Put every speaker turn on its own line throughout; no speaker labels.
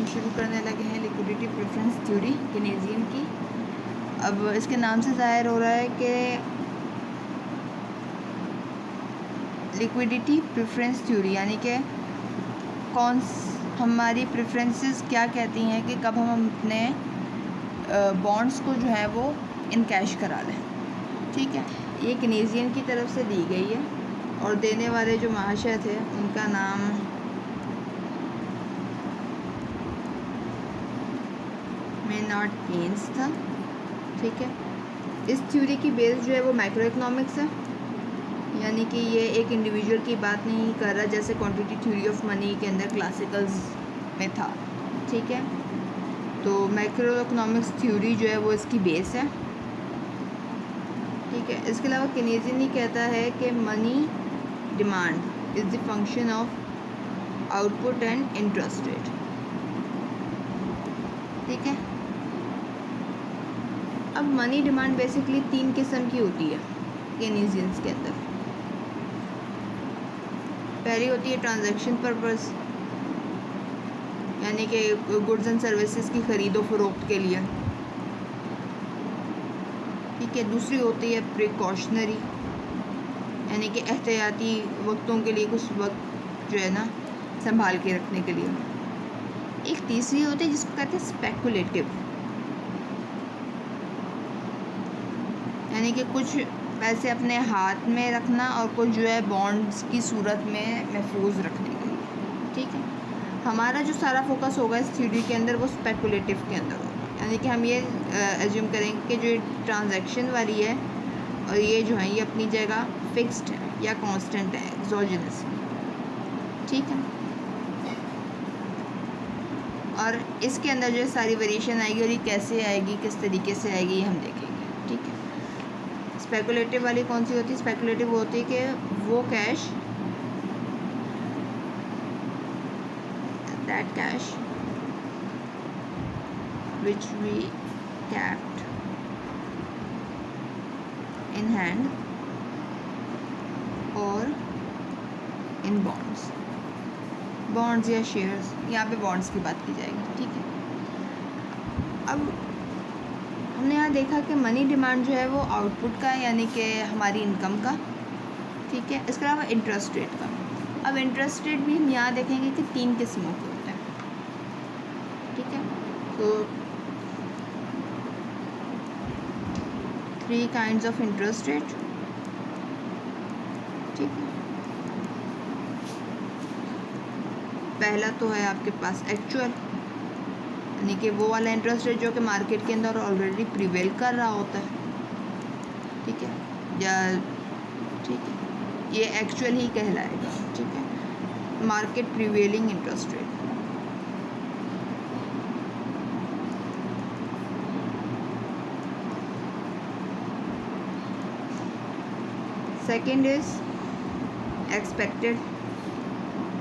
हम शुरू करने लगे हैं लिक्विडिटी प्रेफरेंस थ्योरी केनेजियन की। अब इसके नाम से ज़ाहिर हो रहा है कि लिक्विडिटी प्रेफरेंस थ्योरी यानी कि हमारी प्रेफरेंसेस क्या कहती हैं कि कब हम अपने बॉन्ड्स को जो है वो इन कैश करा लें। ठीक है, ये केनेजियन की तरफ से दी गई है और देने वाले जो महाशय थे उनका नाम मेनार्ड केन्स था। ठीक है, इस थ्योरी की बेस जो है वो माइक्रो इकोनॉमिक्स है, यानी कि ये एक इंडिविजुअल की बात नहीं कर रहा जैसे क्वांटिटी थ्योरी ऑफ मनी के अंदर क्लासिकल्स में था। ठीक है, तो माइक्रो इकोनॉमिक्स थ्योरी जो है वो इसकी बेस है। ठीक है, इसके अलावा केनेजियन ही कहता है कि money demand is the function of output and interest rate. ठीक है, अब मनी डिमांड बेसिकली 3 किस्म की होती है केनेजियंस के अंदर। पहली होती है ट्रांजैक्शन पर्पस, यानी कि गुड्स एंड सर्विसेज की ख़रीदो फरोख्त के लिए। ठीक है, दूसरी होती है प्रिकॉशनरी, यानी कि एहतियाती वक्तों के लिए, कुछ वक्त जो है ना संभाल के रखने के लिए। एक तीसरी होती है जिसको कहते हैं स्पेकुलेटिव, यानी कि कुछ पैसे अपने हाथ में रखना और कुछ जो है बॉन्ड्स की सूरत में महफूज रखने के लिए। ठीक है, हमारा जो सारा फोकस होगा इस थ्योरी के अंदर वो स्पेकुलेटिव के अंदर होगा, यानी कि हम ये एज्यूम करेंगे कि जो ट्रांजैक्शन वाली है और ये जो है ये अपनी जगह फिक्स्ड है या कांस्टेंट है, एक्सोजेनस। ठीक है, और इसके अंदर जो सारी वेरिएशन आएगी और ये कैसे आएगी, किस तरीके से आएगी, ये हम देखेंगे। ठीक है, स्पेकुलेटिव वाली कौन सी होती है? स्पेकुलेटिव होती है कि वो cash, that cash which we kept in hand or in bonds या शेयर्स, यहाँ पे बॉन्ड्स की बात की जाएगी। ठीक है, अब हमने यहाँ देखा कि मनी डिमांड जो है वो आउटपुट का, यानी कि हमारी इनकम का। ठीक है, इसके अलावा इंटरेस्ट रेट का। अब इंटरेस्ट रेट भी हम यहाँ देखेंगे कि 3 किस्मों के होते हैं। ठीक है, तो 3 काइंड्स ऑफ इंटरेस्ट रेट। ठीक है, पहला तो है आपके पास एक्चुअल, यानी कि वो वाला इंटरेस्ट रेट जो कि मार्केट के अंदर ऑलरेडी प्रिवेल कर रहा होता है। ठीक है, या ठीक है, ये एक्चुअल ही कहलाएगा। ठीक है, market prevailing interest rate. Second is expected,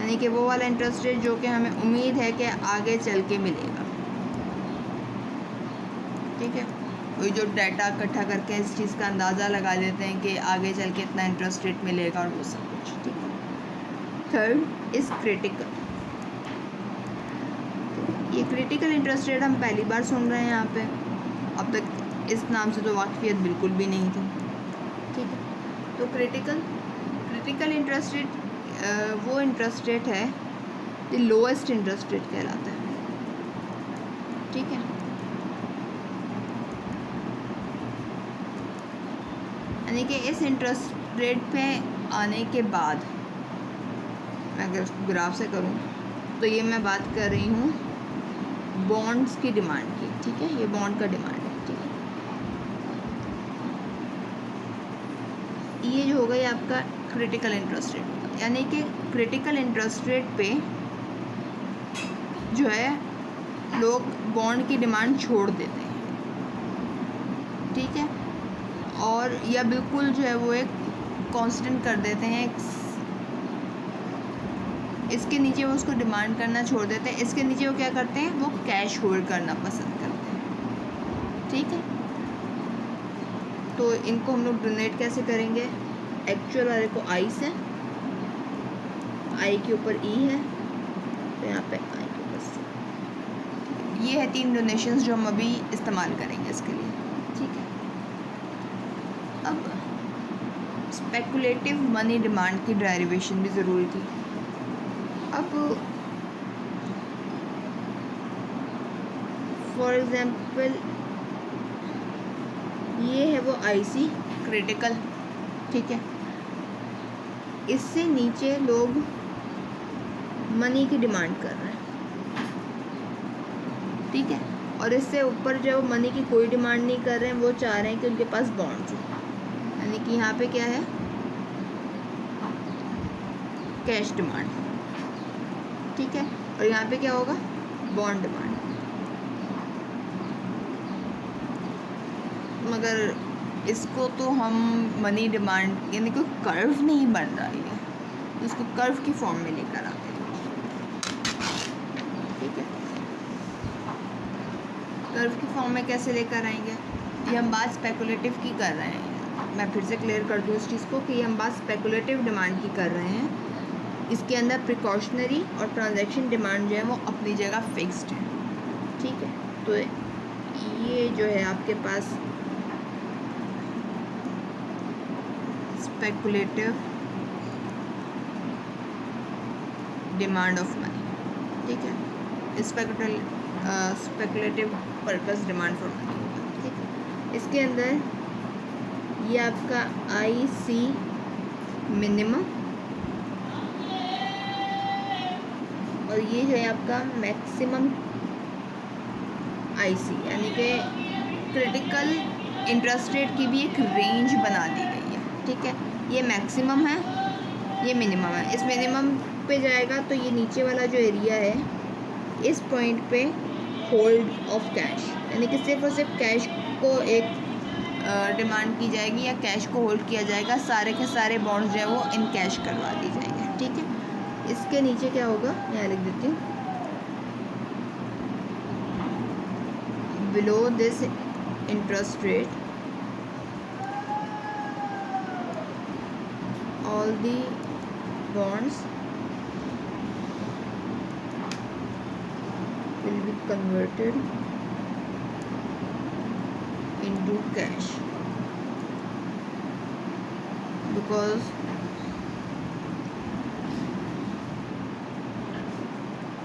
यानी कि वो वाला इंटरेस्ट रेट जो कि हमें उम्मीद है कि आगे चल के मिलेगा। ठीक है, वही जो डाटा इकट्ठा करके इस चीज़ का अंदाज़ा लगा देते हैं कि आगे चल के इतना इंटरेस्ट रेट मिलेगा और वो सब कुछ। ठीक है, थर्ड इज़ क्रिटिकल। ये क्रिटिकल इंटरेस्ट रेट हम पहली बार सुन रहे हैं यहाँ पे, अब तक इस नाम से तो वाकफियत बिल्कुल भी नहीं थी। ठीक है, तो क्रिटिकल इंटरेस्ट रेट वो इंटरेस्ट रेट है जो लोएस्ट इंटरेस्ट रेट कहलाता है। ठीक है, यानी कि इस इंटरेस्ट रेट पे आने के बाद मैं अगर इसको ग्राफ से करूँ तो ये मैं बात कर रही हूँ बॉन्ड्स की डिमांड की। ठीक है, ये बॉन्ड का डिमांड है। ठीक है, ये जो हो गई आपका क्रिटिकल इंटरेस्ट रेट, यानी कि क्रिटिकल इंटरेस्ट रेट पे जो है लोग बॉन्ड की डिमांड छोड़ देते हैं। ठीक है, और या बिल्कुल जो है वो एक कांस्टेंट कर देते हैं, इसके नीचे वो उसको डिमांड करना छोड़ देते हैं, इसके नीचे वो क्या करते हैं, वो कैश होल्ड करना पसंद करते हैं। ठीक है, तो इनको हम लोग डोनेट कैसे करेंगे? एक्चुअल वाले को आई से, आई के ऊपर ई है तो यहाँ पे आई के ऊपर सी। है 3 डोनेशंस जो हम अभी इस्तेमाल करेंगे इसके लिए, ठीक है। अब स्पेकुलेटिव मनी डिमांड की डेरिवेशन भी ज़रूरी थी। अब फॉर एग्ज़ाम्पल ये है वो आईसी क्रिटिकल, ठीक है। इससे नीचे लोग मनी की डिमांड कर रहे हैं, ठीक है। और इससे ऊपर जो मनी की कोई डिमांड नहीं कर रहे हैं, वो चाह रहे हैं कि उनके पास बॉन्ड्स हो, यानी कि यहाँ पे क्या है, कैश डिमांड, ठीक है। और यहाँ पे क्या होगा, बॉन्ड डिमांड। मगर इसको तो हम मनी डिमांड यानी कोई कर्व नहीं बन रहा है, तो इसको कर्व की फॉर्म में लेकर आते हैं, ठीक है। कर्व की फॉर्म में कैसे लेकर आएंगे, ये हम बात स्पेकुलेटिव की कर रहे हैं। मैं फिर से क्लियर कर दूँ इस चीज़ को कि हम बात स्पेकुलेटिव डिमांड की कर रहे हैं। इसके अंदर प्रिकॉशनरी और ट्रांजैक्शन डिमांड जो है वो अपनी जगह फिक्स्ड है, ठीक है। तो ये जो है आपके पास स्पेकुलेटिव डिमांड ऑफ मनी, ठीक है। Speculative purpose demand for money होगा, ठीक है। इसके अंदर ये आपका आईसी मिनिमम और ये जो है आपका मैक्सिमम आईसी, यानी कि क्रिटिकल इंटरेस्ट रेट की भी एक रेंज बना दी गई है, ठीक है। ये मैक्सिमम है, ये मिनिमम है। इस मिनिमम पे जाएगा तो ये नीचे वाला जो एरिया है, इस पॉइंट पे होल्ड ऑफ कैश, यानी कि सिर्फ और सिर्फ कैश को एक डिमांड की जाएगी या कैश को होल्ड किया जाएगा, सारे के सारे बॉन्ड्स जो है वो इन कैश करवा दी जाएंगे, ठीक है। इसके नीचे क्या होगा, यहाँ लिख देती हूँ, below this interest rate all the bonds will be converted into cash because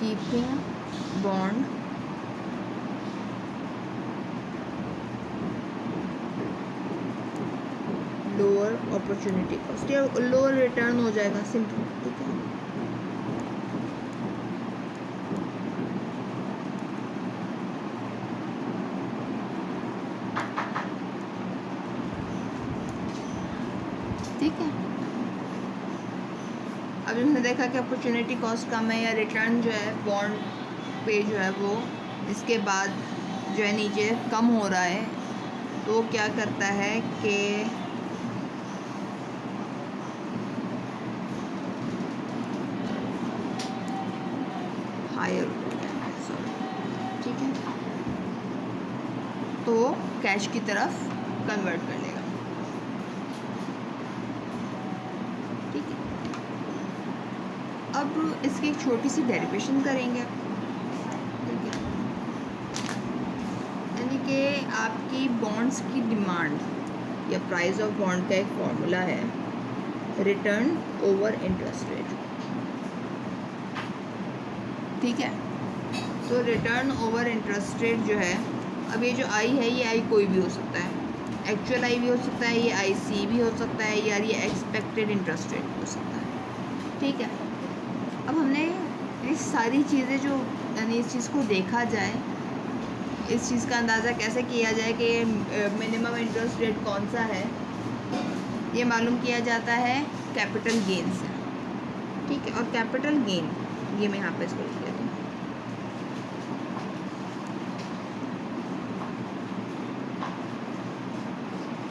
keeping bond lower opportunity cost या लोअर रिटर्न हो जाएगा, सिंपल, ठीक है। ठीक है, अभी हमने देखा कि अपॉर्चुनिटी कॉस्ट कम है या रिटर्न जो है बॉन्ड पे जो है वो इसके बाद जो है नीचे कम हो रहा है, तो वो क्या करता है कि हायर, ठीक है, तो कैश की तरफ कन्वर्ट कर लेगा, ठीक है। अब इसकी एक छोटी सी डेरिवेशन करेंगे, ठीक है। यानी कि आपकी बॉन्ड्स की डिमांड या प्राइस ऑफ बॉन्ड का एक फॉर्मूला है, रिटर्न ओवर इंटरेस्ट रेट, ठीक है। तो रिटर्न ओवर इंटरेस्ट रेट जो है, अब ये जो आई है, ये आई कोई भी हो सकता है, एक्चुअल आई भी हो सकता है, ये आई सी भी हो सकता है, या ये एक्सपेक्टेड इंटरेस्ट रेट भी हो सकता है, ठीक है। अब हमने ये सारी चीज़ें जो, यानी इस चीज़ को देखा जाए, इस चीज़ का अंदाज़ा कैसे किया जाए कि मिनिमम इंटरेस्ट रेट कौन सा है, ये मालूम किया जाता है कैपिटल गेन से, ठीक है। और कैपिटल गेन, ये मैं यहाँ पे इसको लिख लेती हूँ,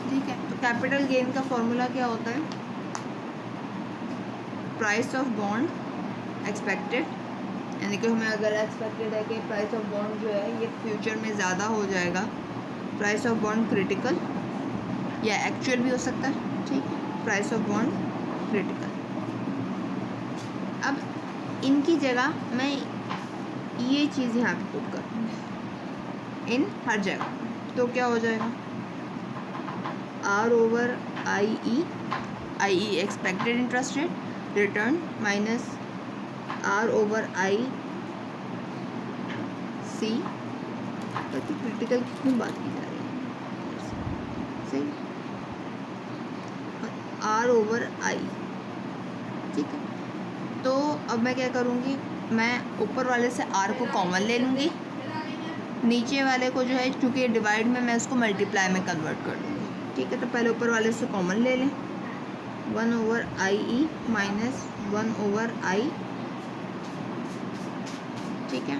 ठीक है। तो कैपिटल गेन का फॉर्मूला क्या होता है, प्राइस ऑफ बॉन्ड एक्सपेक्टेड, यानी कि हमें अगर एक्सपेक्टेड है कि प्राइस ऑफ बॉन्ड जो है ये फ्यूचर में ज़्यादा हो जाएगा, प्राइस ऑफ बॉन्ड क्रिटिकल या एक्चुअल भी हो सकता है, ठीक है, प्राइस ऑफ बॉन्ड क्रिटिकल। अब इनकी जगह मैं ये चीज़ यहाँ पे पुट कर दूँगी, इन हर जगह, तो क्या हो जाएगा R/IE, IE expected interest rate, return minus R/IC। ताकि क्रिटिकल की क्यों बात की जा रही है, सही, R/I, ठीक है। तो अब मैं क्या करूँगी, मैं ऊपर वाले से R को कॉमन ले लूँगी, नीचे वाले को जो है क्योंकि डिवाइड में मैं इसको मल्टीप्लाई में कन्वर्ट कर दूँगी, ठीक है। तो पहले ऊपर वाले से कॉमन ले लें, 1/IE माइनस 1/I, ठीक है।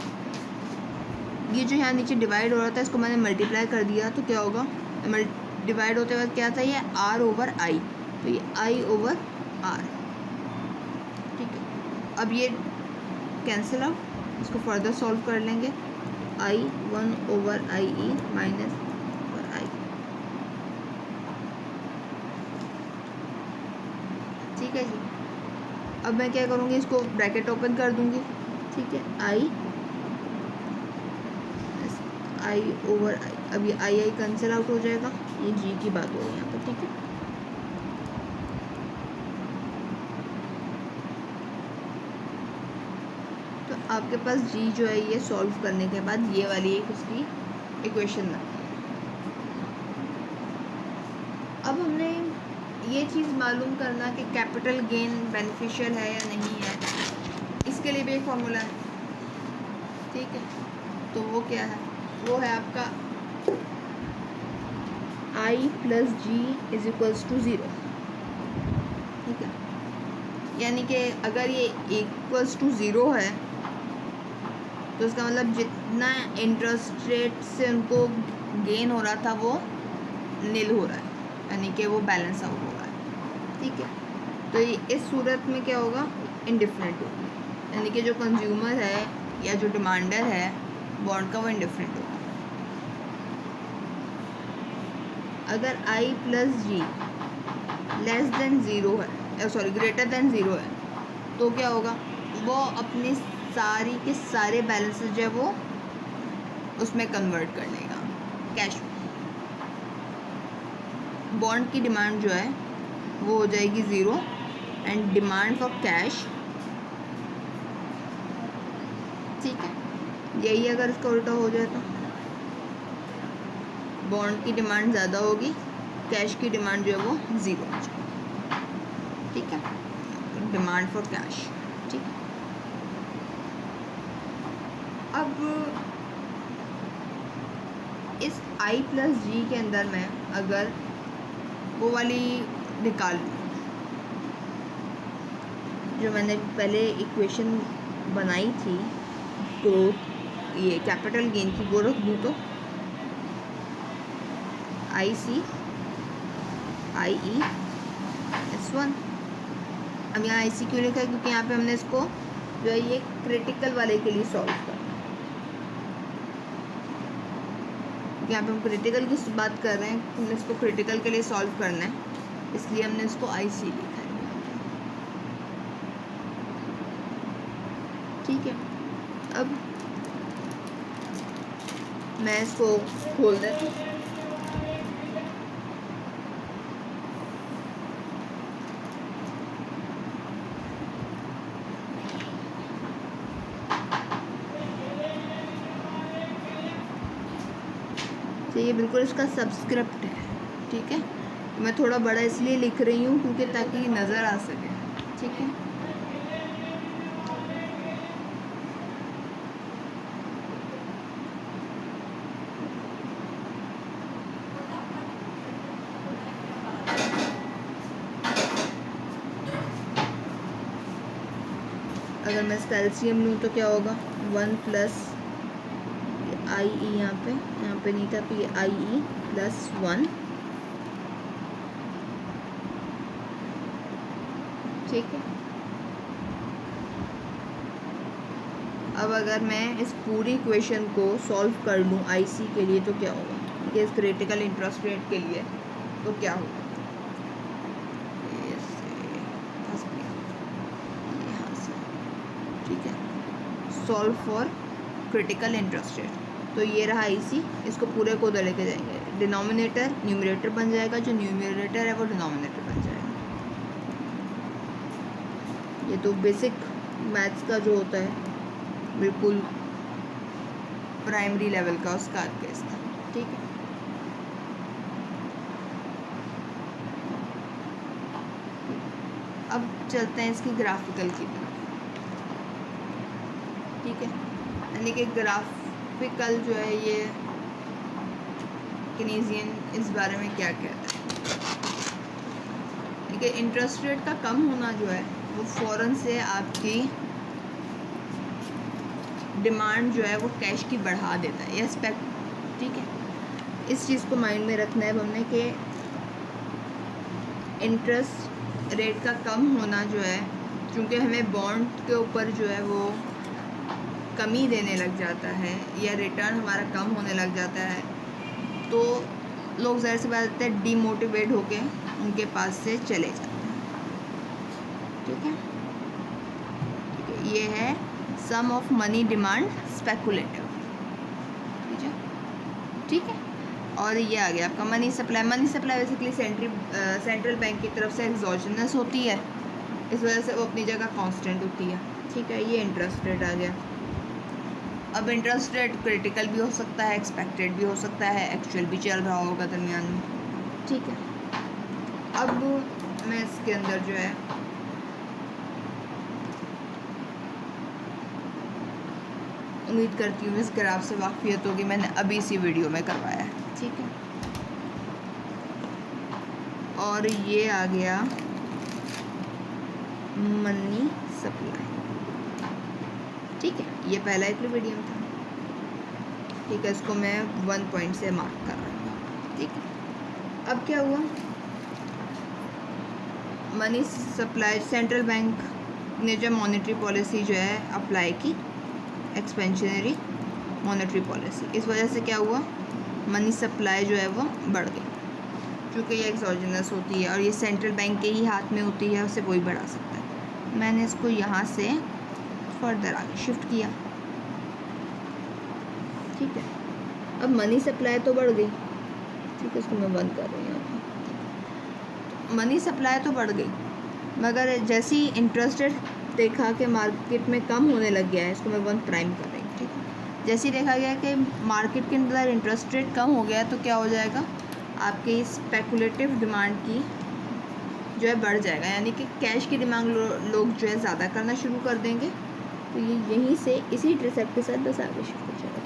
ये जो यहाँ नीचे डिवाइड हो रहा था इसको मैंने मल्टीप्लाई कर दिया, तो क्या होगा, डिवाइड होते वक्त क्या था, ये R/I, तो ये I/R, ठीक है। अब ये कैंसिल आउट, इसको फर्दर सॉल्व कर लेंगे, I 1/IE माइनस I, ठीक है जी। अब मैं क्या करूँगी, इसको ब्रैकेट ओपन कर दूँगी, ठीक है, I/I, अब ये I कैंसिल आउट हो जाएगा, ये G की बात हो रही है यहाँ पर, ठीक है। तो आपके पास G जो है ये सॉल्व करने के बाद ये वाली एक उसकी इक्वेशन बनती है। अब हमने ये चीज़ मालूम करना कि कैपिटल गेन बेनिफिशियल है या नहीं है, इसके लिए भी एक फॉर्मूला है, ठीक है। तो वो क्या है, वो है आपका I + G = 0, ठीक है। यानी कि अगर ये =0 है तो इसका मतलब जितना इंटरेस्ट रेट से उनको गेन हो रहा था वो नील हो रहा है, यानी कि वो बैलेंस आउट हो रहा है, ठीक है। तो इस सूरत में क्या होगा, इंडिफरेंट होगा, यानी कि जो कंज्यूमर है या जो डिमांडर है बॉन्ड का, वो इंडिफरेंट होगा। अगर I + G <0 है, greater 0 है, तो क्या होगा, वो अपने सारी के सारे बैलेंसेस जो है वो उसमें कन्वर्ट कर लेगा कैश में। बॉन्ड की डिमांड जो है वो हो जाएगी 0 एंड डिमांड फॉर कैश, ठीक है। यही अगर इसका उल्टा हो जाए तो बॉन्ड की डिमांड ज़्यादा होगी, कैश की डिमांड जो है वो 0 हो जाएगी, ठीक है, डिमांड फॉर कैश, ठीक है। अब इस I + G के अंदर मैं अगर वो वाली निकाल लूँ जो मैंने पहले इक्वेशन बनाई थी, तो ये कैपिटल गेन की वो रख दूँ, तो IC IE S1। अब यहाँ IC क्यों लिखा है, क्योंकि यहाँ पे हमने इसको जो है ये क्रिटिकल वाले के लिए सॉल्व करना है, यहाँ पे हम क्रिटिकल की बात कर रहे हैं, हमने इसको क्रिटिकल के लिए सॉल्व करना है, इसलिए हमने इसको IC लिखा है, ठीक है। अब मैं इसको खोल देती हूँ, तो ये बिल्कुल इसका सब्सक्रिप्ट है, ठीक है। मैं थोड़ा बड़ा इसलिए लिख रही हूँ क्योंकि ताकि नज़र आ सके, ठीक है। अगर मैं इसका एलसीएम लूँ तो क्या होगा, 1 + IE, यहाँ पे नहीं था, तो ये IE + 1, ठीक है। अब अगर मैं इस पूरी इक्वेशन को सॉल्व कर लूँ IC के लिए तो क्या होगा, ये इस क्रिटिकल इंटरेस्ट रेट के लिए तो क्या होगा, यहाँ से, ठीक है, solve for critical interest rate, तो ये रहा इसी, इसको पूरे को उधर लेके जाएंगे, डिनोमिनेटर न्यूमरेटर बन जाएगा, जो न्यूमरेटर है वो डिनोमिनेटर बन जाएगा। ये तो बेसिक मैथ्स का जो होता है बिल्कुल प्राइमरी लेवल का उसका केस था, ठीक है। अब चलते हैं इसकी ग्राफिकल की तरफ, ठीक है। यानी कि ग्राफिकल जो है ये केनेजियन इस बारे में क्या कहता है कि इंटरेस्ट रेट का कम होना जो है वो फ़ौरन से आपकी डिमांड जो है वो कैश की बढ़ा देता है, यस पैक, ठीक है। इस चीज़ को माइंड में रखना है हमने कि इंटरेस्ट रेट का कम होना जो है, क्योंकि हमें बॉन्ड के ऊपर जो है वो कमी देने लग जाता है या रिटर्न हमारा कम होने लग जाता है, तो लोग ज़ाहिर सी बात है डीमोटिवेट होके उनके पास से चले जाते हैं, ठीक है। ये है सम ऑफ मनी डिमांड स्पेकुलेटिव, ठीक है। और ये आ गया आपका money supply. Money supply basically central bank की तरफ से एक्सोजेनस होती है, इस वजह से वो अपनी जगह कांस्टेंट होती है, ठीक है। ये इंटरेस्ट रेट आ गया। अब इंटरेस्ट रेट क्रिटिकल भी हो सकता है, एक्सपेक्टेड भी हो सकता है, एक्चुअल भी चल रहा होगा दरमियान में, ठीक है। अब मैं इसके अंदर जो है उम्मीद करती हूँ इस ग्राफ से वाकफियत होगी, मैंने अभी इसी वीडियो में करवाया है, ठीक है। और ये आ गया मनी सप्लाई, ठीक है। ये पहला इक्विलिब्रियम था, ठीक है। इसको मैं 1 पॉइंट से मार्क कर रही हूँ, ठीक है। अब क्या हुआ, मनी सप्लाई सेंट्रल बैंक ने जो मॉनेटरी पॉलिसी जो है अप्लाई की, एक्सपेंशनरी मॉनेटरी पॉलिसी, इस वजह से क्या हुआ, मनी सप्लाई जो है वो बढ़ गई, क्योंकि ये एक्सोजेनस होती है और ये सेंट्रल बैंक के ही हाथ में होती है, उसे कोई बढ़ा सकता है। मैंने इसको यहाँ से फर्दर आगे शिफ्ट किया, ठीक है। अब मनी सप्लाई तो बढ़ गई, ठीक है। इसको मैं बंद कर रही हूँ। मनी सप्लाई तो बढ़ गई, मगर जैसे ही इंटरेस्ट रेट देखा कि मार्केट में कम होने लग गया है, इसको मैं 1 प्राइम कर रही हूँ, ठीक है। जैसे ही देखा गया कि मार्केट के अंदर इंटरेस्ट रेट कम हो गया, तो क्या हो जाएगा, आपकी स्पेकुलेटिव डिमांड की जो है बढ़ जाएगा, यानी कि कैश की डिमांड लोग जो है ज़्यादा करना शुरू कर देंगे। तो ये यहीं से इसी इंटरसेप्ट के साथ बस आगे शिफ्ट हो जाएगा,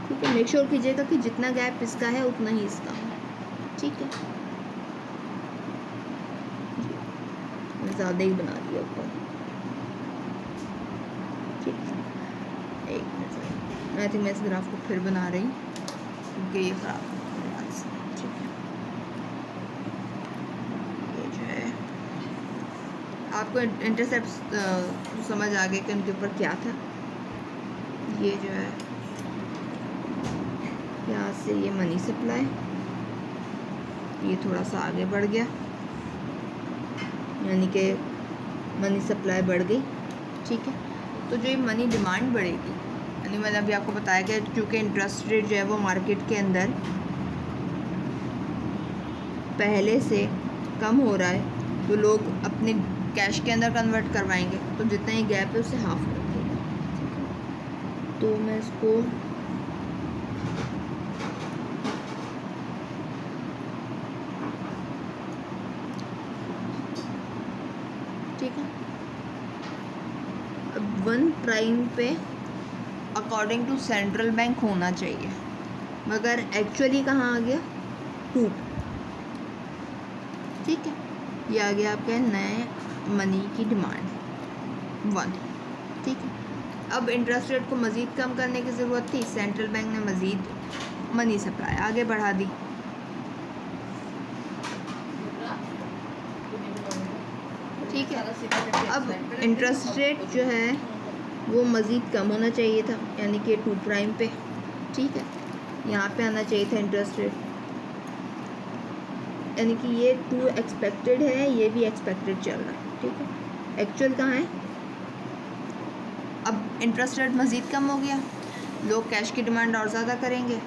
ठीक है। मेक श्योर कीजिएगा कि जितना गैप इसका है उतना ही इसका हो, ठीक है। ज़्यादा ही बना दिया ऊपर, ठीक है। एक मिनट, मैं थिंक मैं इस ग्राफ को फिर बना रही हूँ क्योंकि ये ख़राब हो गया, ठीक है। ये जो है आपको इंटरसेप्ट समझ आ गए कि उनके ऊपर क्या था। ये जो है यहाँ से ये मनी सप्लाई, ये थोड़ा सा आगे बढ़ गया, यानी कि मनी सप्लाई बढ़ गई, ठीक है। तो जो ये मनी डिमांड बढ़ेगी, यानी मैंने अभी आपको बताया कि क्योंकि इंटरेस्ट रेट जो है वो मार्केट के अंदर पहले से कम हो रहा है, तो लोग अपने कैश के अंदर कन्वर्ट करवाएंगे, तो जितना ही गैप है उससे हाफ कर देगा, ठीक है। तो मैं इसको ठीक है। अब 1 प्राइम पे अकॉर्डिंग टू सेंट्रल बैंक होना चाहिए, मगर एक्चुअली कहाँ आ गया, 2, ठीक है। ये आ गया आपके नए मनी की डिमांड 1, ठीक है। अब इंटरेस्ट रेट को मज़ीद कम करने की ज़रूरत थी, सेंट्रल बैंक ने मज़ीद मनी सप्लाई आगे बढ़ा दी, ठीक है। अब इंटरेस्ट रेट जो है वो मज़ीद कम होना चाहिए था, यानी कि 2 प्राइम पे, ठीक है। यहाँ पे आना चाहिए था इंटरेस्ट रेट, यानी कि ये 2 एक्सपेक्टेड है, ये भी एक्सपेक्टेड चल रहा है, ठीक है। एक्चुअल कहाँ है, अब इंटरेस्ट रेट मज़ीद कम हो गया, लोग कैश की डिमांड और ज़्यादा करेंगे।